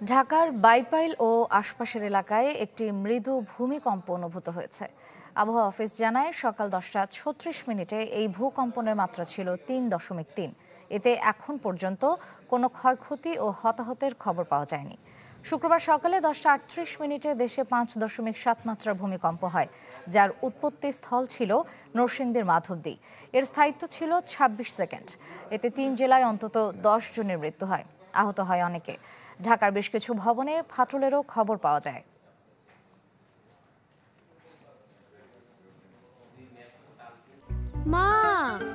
ঢাকার বাইপাইল ও আশপাশের এলাকায় একটি মৃদু ভূমিকম্প অনুভূত হয়েছে। আবহাওয়া অফিস জানায় সকাল 10টা 36 মিনিটে এই ভূকম্পনের মাত্রা ছিল 3.3। এতে এখন পর্যন্ত কোনো ক্ষয়ক্ষতি ও হতাহতের খবর পাওয়া যায়নি। শুক্রবার সকালে 10টা 38 মিনিটে দেশে 5.7 মাত্রার ভূমিকম্প হয়, যার উৎপত্তি স্থল ছিল নরসিংদীর মাধবদী। এর স্থায়িত্ব ছিল 26 সেকেন্ড। এতে 3 জেলায় অন্তত 10 জনের মৃত্যু হয়, আহত হয় অনেকে। ঢাকার বেশ কিছু ভবনে ফাটলেরও খবর পাওয়া যায়। মা,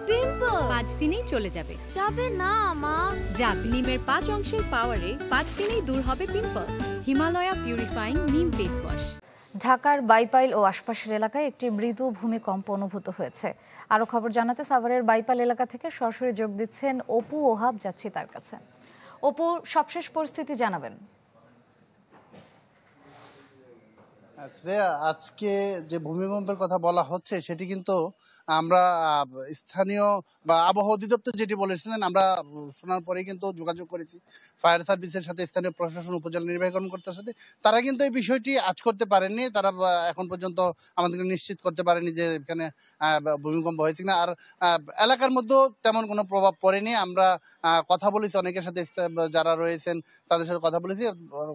পিম্পল 5 দিনেই চলে যাবে। যাবে না মা। যাক, নিমের 5 অংশের পাওয়ারে 5 দিনেই দূর হবে পিম্পল। হিমালয়া পিউরিফাইং নিম ফেস ওয়াশ। ঢাকার বাইপাইল ও আশপাশের এলাকায় একটি মৃদু ভূমিকম্প অনুভূত হয়েছে। আরো খবর জানাতে সাভারের বাইপাইল এলাকা থেকে সরাসরি যোগ দিচ্ছেন অপু ওহাব, যাচ্ছি তার কাছে। অপু, সবশেষ পরিস্থিতি জানাবেন। শ্রেয়া, আজকে যে ভূমিকম্পের কথা বলা হচ্ছে সেটি কিন্তু আমরা স্থানীয় বা আবহাওয়া অধিদপ্তর যেটি বলেছিলেন, আমরা শোনার পরেই কিন্তু যোগাযোগ করেছি ফায়ার সার্ভিসের সাথে, স্থানীয় প্রশাসন, উপজেলা নির্বাহী কর্মকর্তার সাথে। তারা কিন্তু এই বিষয়টি আজ করতে পারেননি। তারা এখন পর্যন্ত আমাদেরকে নিশ্চিত করতে পারেনি যে এখানে ভূমিকম্প হয়েছে কিনা। আর এলাকার মধ্যেও তেমন কোনো প্রভাব পড়েনি। আমরা কথা বলেছি অনেকের সাথে, যারা রয়েছেন তাদের সাথে কথা বলেছি।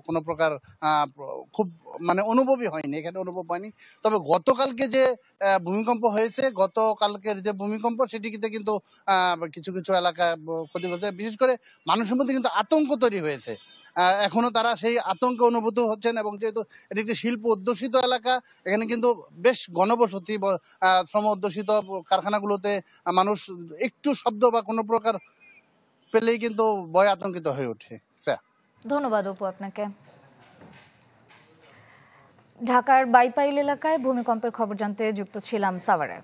কোনো প্রকার খুব অনুভবই হয়নি, এখানে অনুভব হয়নি। তবে গতকালকে যে ভূমিকম্প হয়েছে, গতকালকের যে ভূমিকম্প, সেটিতে কিন্তু কিছু কিছু এলাকা ক্ষতিগ্রস্ত, বিশেষ করে মানুষের মধ্যে কিন্তু আতঙ্ক তৈরি হয়েছে। এখনো তারা সেই আতঙ্কে অনুভূত হচ্ছেন। এবং যেহেতু এটি একটি শিল্প অধ্যুষিত এলাকা, এখানে কিন্তু বেশ ঘনবসতি, শ্রম অধ্যুষিত কারখানাগুলোতে মানুষ একটু শব্দ বা কোনো প্রকার পেলেই কিন্তু ভয় আতঙ্কিত হয়ে ওঠে। ধন্যবাদ অপু আপনাকে। ঢাকার বাইপাইল এলাকায় ভূমিকম্পের খবর জানতে যুক্ত ছিলাম সাভারে।